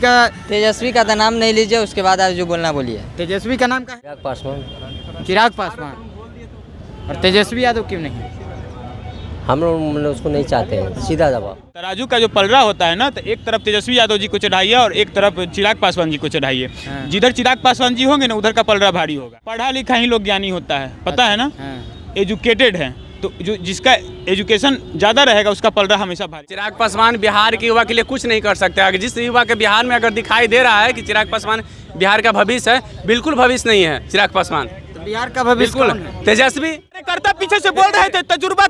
तेजस्वी का तो नाम नहीं लीजिए, उसके बाद आप जो बोलना बोलिए। तेजस्वी का नाम क्या है? चिराग पासवान। चिराग पासवान। और तेजस्वी यादव क्यों नहीं? हम लोग उसको नहीं चाहते हैं, सीधा जवाब। तराजू का जो पलड़ा होता है ना, तो एक तरफ तेजस्वी यादव जी को चढ़ाइए और एक तरफ चिराग पासवान जी को चढ़ाइए। जिधर चिराग पासवान जी होंगे ना, उधर का पलड़ा भारी होगा। पढ़ा लिखा ही लोग ज्ञानी होता है, पता है ना, एजुकेटेड है, तो जो जिसका एजुकेशन ज़्यादा रहेगा उसका पलड़ा हमेशा भारी। चिराग पासवान बिहार के युवा के लिए कुछ नहीं कर सकते। अगर जिस युवा के बिहार में अगर दिखाई दे रहा है कि चिराग पासवान बिहार का भविष्य है, बिल्कुल भविष्य नहीं है चिराग पासवान। तो बिहार का भविष्य बिल्कुल तेजस्वी करता पीछे से बोल रहे थे तजुर्बा,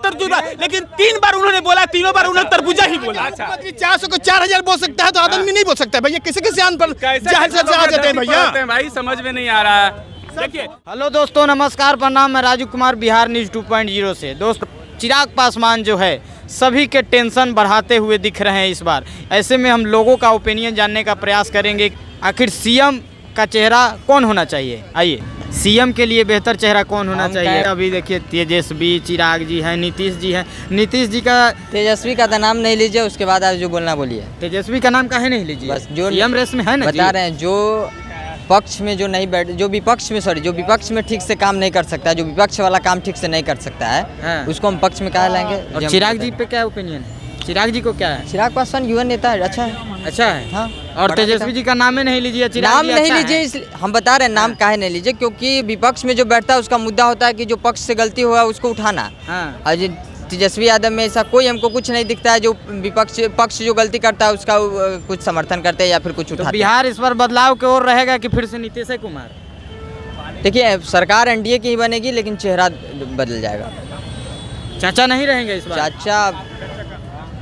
लेकिन 3 बार उन्होंने बोला, तीनों बार उन्होंने तरबूजा ही बोला। 400 को 4000 बोल सकता है तो आदमी नहीं बोल सकता भैया। किसी के सियान पर जाहिर से आ जाते हैं भैया। भाई समझ में नहीं आ रहा है। देखिए, हेलो दोस्तों, नमस्कार, प्रणाम। मैं राजू कुमार, बिहार न्यूज़ 2.0 से। दोस्त, चिराग पासवान जो है सभी के टेंशन बढ़ाते हुए दिख रहे हैं इस बार। ऐसे में हम लोगों का ओपिनियन जानने का प्रयास करेंगे, आखिर सीएम का चेहरा कौन होना चाहिए। आइए, सीएम के लिए बेहतर चेहरा कौन होना चाहिए? अभी देखिए, तेजस्वी, चिराग जी हैं, नीतीश जी हैं। नीतीश जी का तेजस्वी का तो नाम नहीं लीजिए, उसके बाद आप जो बोलना बोलिए। तेजस्वी का नाम काहे नहीं लीजिए? बस जो सीएम रेस में है ना, बता रहे हैं, जो पक्ष में जो नहीं बैठ, जो विपक्ष में ठीक से काम नहीं कर सकता है, जो विपक्ष वाला काम ठीक से नहीं कर सकता है, उसको हम पक्ष में कहा लाएंगे। और चिराग जी पे क्या ओपिनियन है? चिराग जी को क्या है? चिराग पासवान युवा नेता है, अच्छा है। अच्छा है, हाँ। और तेजस्वी जी का नाम ही नहीं लीजिए, चिराग नाम जी नहीं अच्छा लीजिए, इसलिए हम बता रहे हैं नाम काहे नहीं लीजिए, क्योंकि विपक्ष में जो बैठता है उसका मुद्दा होता है कि जो पक्ष से गलती हुआ उसको उठाना। हाँ। और जो तेजस्वी यादव में ऐसा कोई हमको कुछ नहीं दिखता है। जो पक्ष जो गलती करता है उसका कुछ समर्थन करते हैं या फिर कुछ उठाते हैं। बिहार इस बार बदलाव की ओर रहेगा कि फिर से नीतीश कुमार? देखिए, सरकार एनडीए की ही बनेगी, लेकिन चेहरा बदल जाएगा। चाचा नहीं रहेंगे इस बार? चाचा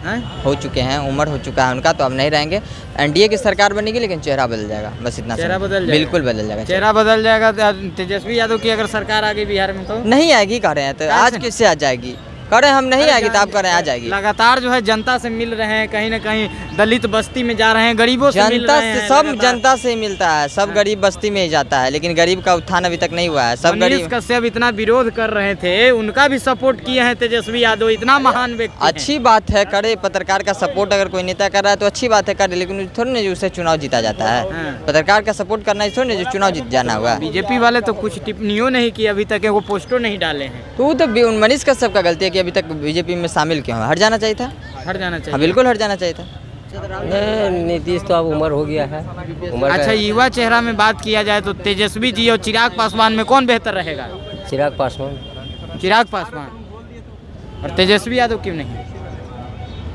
हैं? हो चुके हैं, उम्र हो चुका है उनका, तो अब नहीं रहेंगे। एनडीए की सरकार बनेगी, लेकिन चेहरा बदल जाएगा, बस इतना। चेहरा बदल जाएगा? बिल्कुल बदल जाएगा, चेहरा बदल जाएगा। तेजस्वी यादव की अगर सरकार आ गई बिहार में तो नहीं आएगी, कह रहे हैं। तो आज किससे आ जाएगी? कह रहे हैं हम नहीं आएगी, तो आप कह रहे हैं आ जाएगी। लगातार जो है जनता से मिल रहे हैं, कहीं ना कहीं दलित बस्ती में जा रहे हैं, गरीबों से मिल रहे हैं। सब जनता से ही मिलता है, सब गरीब बस्ती में ही जाता है, लेकिन गरीब का उत्थान अभी तक नहीं हुआ है। सब गरीब कश्यप इतना विरोध कर रहे थे, उनका भी सपोर्ट किए हैं तेजस्वी यादव, इतना महान व्यक्ति। अच्छी बात है, करे। पत्रकार का सपोर्ट अगर कोई नेता कर रहा है तो अच्छी बात है, करे, लेकिन थोड़ी ना उसे चुनाव जीता जाता है। पत्रकार का सपोर्ट करना थोड़ी ना जो चुनाव जीत जाना हुआ। बीजेपी वाले तो कुछ टिप्पणियों नहीं की अभी तक, वो पोस्टों नहीं डाले हैं। तो मनीष कश्यप का गलती है कि अभी तक बीजेपी में शामिल क्यों है? हट जाना चाहिए था। हट जाना चाहिए। हाँ, बिल्कुल हट जाना चाहिए था। नीतीश तो अब उम्र हो गया है, उम्र। अच्छा, युवा चेहरा में बात किया जाए तो तेजस्वी जी और चिराग पासवान में कौन बेहतर रहेगा? चिराग पासवान। चिराग पासवान। और तेजस्वी यादव क्यों नहीं?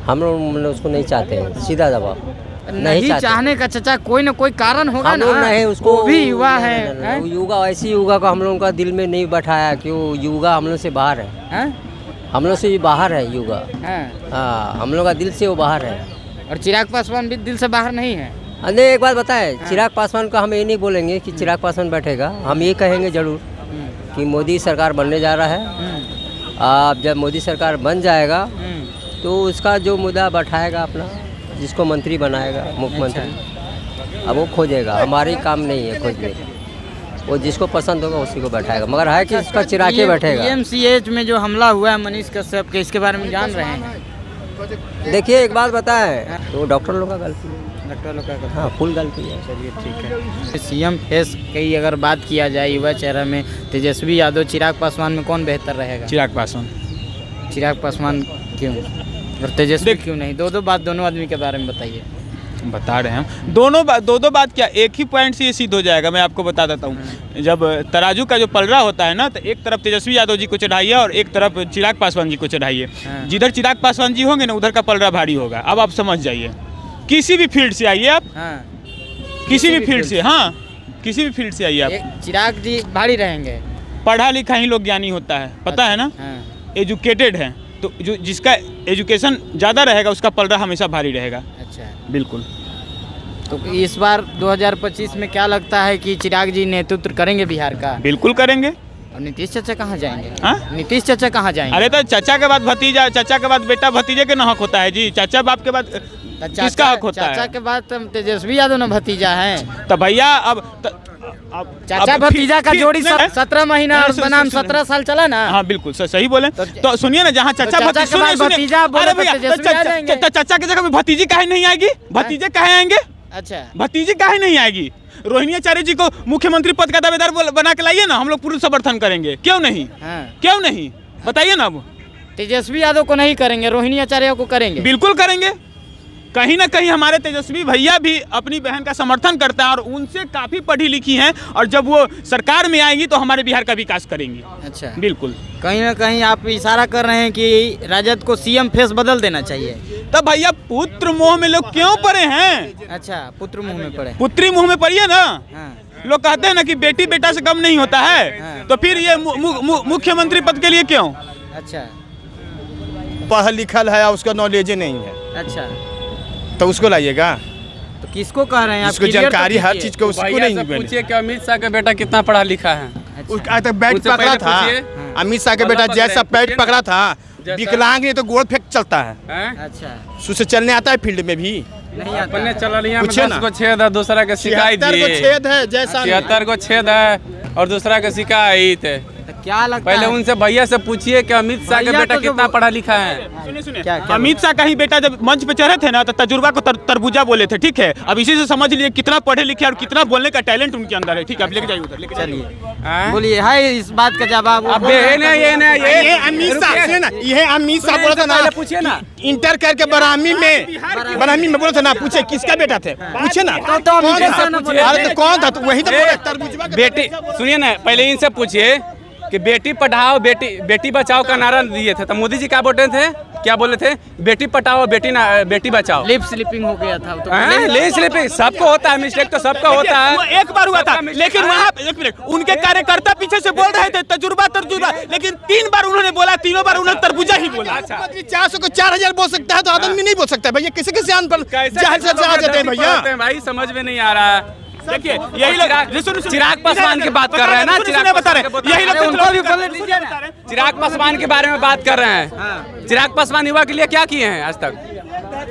हम लोग उसको नहीं चाहते हैं, सीधा जवाब। नहीं चाहने का चाचा कोई ना कोई कारण होगा हम ना। लोग नहीं, उसको वो भी युवा है। युवा, ऐसी युवा को हम लोगों का दिल में नहीं बैठाया, क्यों? युवा हम लोग से बाहर है, हम लोग से भी बाहर है युवा। हाँ, हम लोग का दिल से वो बाहर है। और चिराग पासवान भी दिल से बाहर नहीं है। अरे एक बात बताएं, चिराग पासवान को हम ये नहीं बोलेंगे कि चिराग पासवान बैठेगा, हम ये कहेंगे जरूर कि मोदी सरकार बनने जा रहा है। अब जब मोदी सरकार बन जाएगा तो उसका जो मुद्दा बैठाएगा अपना, जिसको मंत्री बनाएगा, मुख्यमंत्री, अब वो खोजेगा। हमारी काम नहीं है खोजने, वो जिसको पसंद होगा उसी को बैठाएगा, मगर है कि इसका चिराग के बैठेगा। पीएमसीएच में जो हमला हुआ है मनीष कश्यप के, इसके बारे में जान रहे हैं? देखिए, एक बात बताएं, तो डॉक्टर लोग का गलती है, डॉक्टर लोग का। हाँ, फुल गलती है। चलिए ठीक है। सीएम फेस की अगर बात किया जाए युवा चेहरा में, तेजस्वी यादव, चिराग पासवान में कौन बेहतर रहेगा? चिराग पासवान। चिराग पासवान क्यों? और तेजस्वी क्यों नहीं? दो बात दोनों आदमी के बारे में बताइए। बता रहे हैं हम दो बात क्या, एक ही पॉइंट से ये सिद्ध हो जाएगा। मैं आपको बता देता हूँ, जब तराजू का जो पलड़ा होता है ना, तो एक तरफ तेजस्वी यादव जी को चढ़ाइए और एक तरफ चिराग पासवान जी को चढ़ाइए। जिधर चिराग पासवान जी होंगे ना, उधर का पलड़ा भारी होगा। अब आप समझ जाइए, किसी भी फील्ड से आइए आप, किसी भी फील्ड से, हाँ, किसी भी फील्ड से आइए आप, चिराग जी भारी रहेंगे। पढ़ा लिखा ही लोग ज्ञानी होता है, पता है ना, एजुकेटेड है, तो जो जिसका एजुकेशन ज़्यादा रहेगा उसका पलड़ा हमेशा भारी रहेगा। अच्छा, बिल्कुल। तो इस बार 2025 में क्या लगता है कि चिराग जी नेतृत्व करेंगे बिहार का? बिल्कुल करेंगे। और नीतीश चाचा कहाँ जाएंगे? हाँ? नीतीश चाचा कहाँ जाएंगे? अरे तो चाचा के बाद भतीजा, चाचा के बाद बेटा, भतीजे के ना हक होता है जी। चाचा बाप के बाद किसका हक होता है? चाचा के बाद तेजस्वी यादव ना भतीजा है। तो भैया अब चाचा भतीजा का जोड़ी 17 महीना बनाम 17 साल चला ना। हाँ बिल्कुल सही बोले। तो सुनिए ना, जहाँ चाचा भतीजा, अरे भैया, तो चाचा की जगह में भतीजी काहे नहीं आएगी? भतीजे काहे आएंगे? अच्छा भतीजी काहे नहीं आएगी? रोहिणी आचार्य जी को मुख्यमंत्री पद का दावेदार बना के लाइए ना, हम लोग पूर्ण समर्थन करेंगे। क्यों नहीं? हाँ। क्यों नहीं बताइए ना। अब तेजस्वी यादव को नहीं करेंगे, रोहिणी आचार्य को करेंगे। बिल्कुल करेंगे। कहीं ना कहीं हमारे तेजस्वी भैया भी अपनी बहन का समर्थन करते हैं और उनसे काफ़ी पढ़ी लिखी हैं, और जब वो सरकार में आएंगी तो हमारे बिहार का विकास करेंगी। अच्छा, बिल्कुल। कहीं ना कहीं आप इशारा कर रहे हैं कि राजद को सीएम फेस बदल देना चाहिए। तब भैया पुत्र मोह में लोग क्यों पड़े हैं? अच्छा, पुत्र मुंह में पड़े। पुत्री मुंह में पड़ी है ना। हाँ। लोग कहते हैं ना कि बेटी बेटा से कम नहीं होता है। हाँ। तो फिर ये मुख्यमंत्री पद के लिए क्यों? अच्छा, पढ़ा लिखल है और उसका नॉलेज नहीं है, अच्छा, तो उसको लाइएगा। तो किसको कह रहे हैं आप? उसको clear तो जानकारी हर कीजिए। चीज का उसको भैया नहीं से मिले। पूछिए कि अमित शाह का बेटा कितना पढ़ा लिखा है। अच्छा, आज तक बैट उससे पकड़ा पहले था। पूछिए। अमित शाह के बल्ला बेटा पकड़ जैसा रहे, बैट पूछिए पकड़ा था, जैसा- विकलांग नहीं तो गोल फेंक चलता है। हैं? अच्छा, उससे चलने आता है फील्ड में भी। नहीं आता। अपने चल रही है, पूछिए 10 ना। को छेद है, दूसरा के शिकायत 76 को जी। छेद है जैसा नहीं। 76 को छेद है और दूसरा के शिकायत है। तो क्या लगता पहले है? उनसे भैया से पूछिए कि अमित शाह का भैया बेटा तो जो- कितना पढ़ा लिखा है। सुनिए सुनिए, क्या- क्या अमित शाह का ही बेटा जब मंच पे चढ़े थे ना तो तजुर्बा को तरबूजा बोले थे। ठीक है, अब इसी से समझ लिए कितना पढ़े लिखे और कितना बोलने का टैलेंट उनके अंदर है। ठीक है, अब लेके जाइए उधर, लेके जाइए। हैं? बोलिए, है इस बात का जवाब? वो अब बोल रहे हैं ये अमित शाह रुकिए। से ना, ये अमित शाह बोला था ना, पहले पूछिए ना। इंटर करके बरामी में बोला था ना, पूछे किसका बेटा थे, पूछे ना। तो अमित कौन शाह था? ना बोले। अरे तो कौन था? तो वही तो बोला तरबूजवा का बेटी सुनिए ना, पहले इनसे पूछिए कि बेटी पढ़ाओ बेटी बचाओ का नारा दिए थे तो मोदी जी क्या बोलते थे? क्या बोले थे? बेटी पढ़ाओ बेटी बचाओ। लिप स्लिपिंग हो गया था। तो ले स्लिपिंग सबको होता है, मिस्टेक तो सबका होता वो है। एक बार हुआ था, लेकिन वहाँ एक मिनट उनके कार्यकर्ता पीछे से बोल रहे थे तजुर्बा, लेकिन 3 बार उन्होंने बोला, तीनों बार उन्होंने तरबूजा ही बोला। मुख्यमंत्री 400 को 4000 बोल सकता है तो आदमी नहीं बोल सकता है भैया। किसी किसी आन पर जाहिर से आ जाते हैं भैया। भाई समझ में नहीं आ रहा है। देखिए यही लोग चिराग पासवान की बात कर रहे हैं ना, चिराग बता रहे हैं, यही लोग उनको भी बोलने दीजिए ना। चिराग पासवान के बारे में बात कर रहे हैं। चिराग पासवान युवा के लिए क्या किए हैं आज तक?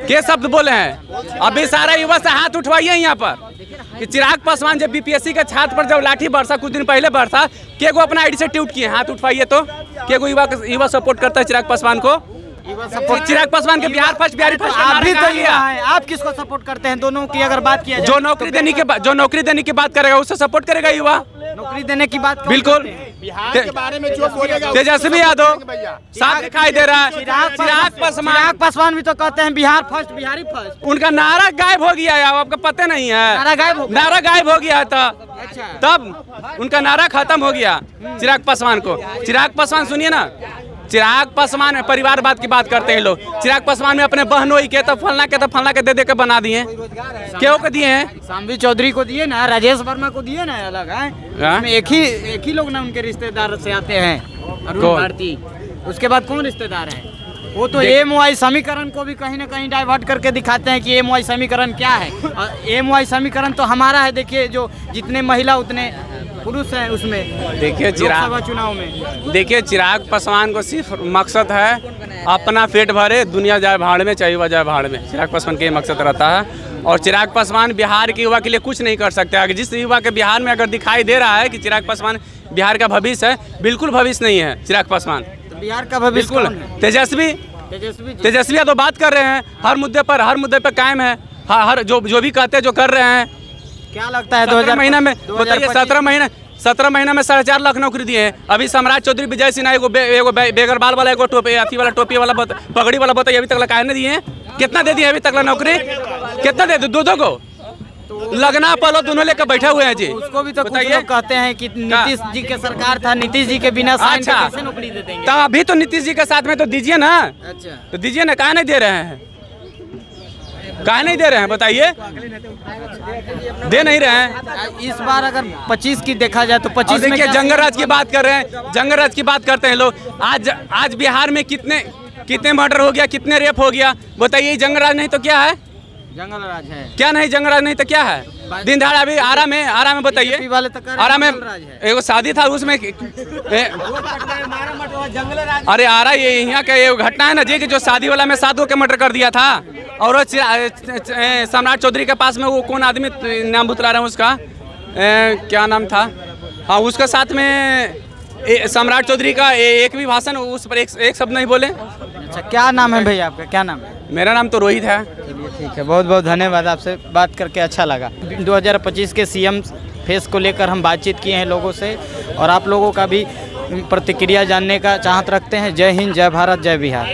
क्या शब्द बोले हैं? अभी सारा युवा से हाथ उठवाइए यहाँ पर कि चिराग पासवान जब बीपीएससी के छात्र पर जब लाठी बरसा कुछ दिन पहले बरसा, के को अपना आईडी से ट्वीट किए, हाथ उठवाइए। तो के को युवा सपोर्ट करता है चिराग पासवान को? चिराग पासवान के बिहार फर्स्ट बिहारी फर्स्ट आप भी तो नारा युवा हैं, आप किसको सपोर्ट करते हैं? दोनों की अगर बात किया जाए, जो नौकरी देने की बात करेगा उससे सपोर्ट करेगा युवा। नौकरी देने की बात कौन बिल्कुल। करते हैं? बिहार के बारे में जो बोलेगा तेजस्वी यादव साफ दिखाई दे रहा है। चिराग पासवान भी तो कहते हैं बिहार फर्स्ट, बिहारी फर्स्ट। उनका नारा गायब हो गया है, आपको पता नहीं है? नारा गायब हो गया? नारा गायब हो गया था, अच्छा, तब उनका नारा खत्म हो गया चिराग पासवान को। चिराग पासवान सुनिए ना, चिराग पासवान परिवारवाद की बात करते हैं लोग। चिराग पासवान में अपने बहनोई के तो फलना के दे के बना दिए। क्यों को दिए हैं? सांबी चौधरी को दिए ना, राजेश वर्मा को दिए ना, अलग है। उसमें एक ही लोग ना उनके रिश्तेदार से आते हैं, अरुण कौन? भारती। उसके बाद कौन रिश्तेदार है? वो तो एमवाई समीकरण को भी कहीं ना कहीं डाइवर्ट करके दिखाते हैं कि एमवाई समीकरण क्या है। एमवाई समीकरण तो हमारा है। देखिए, जो जितने महिला उतने पुरुष हैं उसमें। देखिए लोकसभा चुनाव में देखिए चिराग पासवान को सिर्फ मकसद है अपना पेट भरे, दुनिया जाए भाड़ में, चाहे युवा जाए भाड़ में। चिराग पासवान का ये मकसद रहता है। और चिराग पासवान बिहार के युवा के लिए कुछ नहीं कर सकते। अगर जिस युवा के बिहार में अगर दिखाई दे रहा है कि चिराग पासवान बिहार का भविष्य है, बिल्कुल भविष्य नहीं है चिराग पासवान। तो बिहार का भविष्य बिल्कुल कौन है? तेजस्वी यादव बात कर रहे हैं, हर मुद्दे पर कायम है। हर जो भी कहते हैं, जो कर रहे हैं। क्या लगता है 17 महीना में बताइए, 17 महीना में 4.5 लाख नौकरी दिए हैं। अभी सम्राट चौधरी, विजय सिन्हा एगो बेगरबाल वाला, एगो टोपी वाला पगड़ी वाला बताइए, अभी तक काहे नहीं दिए हैं? कितना दे दिए अभी तक नौकरी? कितना दे? दो को लगना पलो दोनों लेकर बैठे हुए हैं जी। उसको भी तो कुछ बताइए। लोग कहते हैं कि नीतीश जी के सरकार था, नीतीश जी के बिना साइन के अच्छा। कैसे नौकरी दे देंगे? तो अभी तो नीतीश जी के साथ में तो दीजिए ना, अच्छा, तो दीजिए ना, काहे नहीं दे रहे हैं? काहे नहीं दे रहे हैं बताइए? दे नहीं रहे हैं। इस बार अगर 25 की देखा जाए तो 25 में देखिए क्या जंगलराज की बात कर रहे हैं, जंगलराज की बात करते हैं लोग। आज बिहार में कितने मर्डर हो गया, कितने रेप हो गया, बताइए? जंगलराज नहीं तो क्या है? जंगलराज है? क्या नहीं जंगलराज नहीं तो क्या है? दिन दहाड़े अभी आरा में बताइए, बीजेपी वाले तो कह रहे हैं आरा में जंगलराज है। एगो शादी था उसमें अरे आरा ये यहाँ का ये घटना है ना जी, कि जो शादी वाला में 7 के मर्डर कर दिया था। और वो सम्राट चौधरी के पास में वो कौन आदमी, नाम भुतला रहे हैं उसका, क्या नाम था? हाँ, उसके साथ में सम्राट चौधरी का एक भी भाषण उस पर एक शब्द नहीं बोले। अच्छा, क्या नाम है भैया आपका? क्या नाम है? मेरा नाम तो रोहित है। चलिए, ठीक है, बहुत बहुत धन्यवाद, आपसे बात करके अच्छा लगा। 2025 के सीएम फेस को लेकर हम बातचीत किए हैं लोगों से, और आप लोगों का भी प्रतिक्रिया जानने का चाहत रखते हैं। जय हिंद, जय भारत, जय बिहार।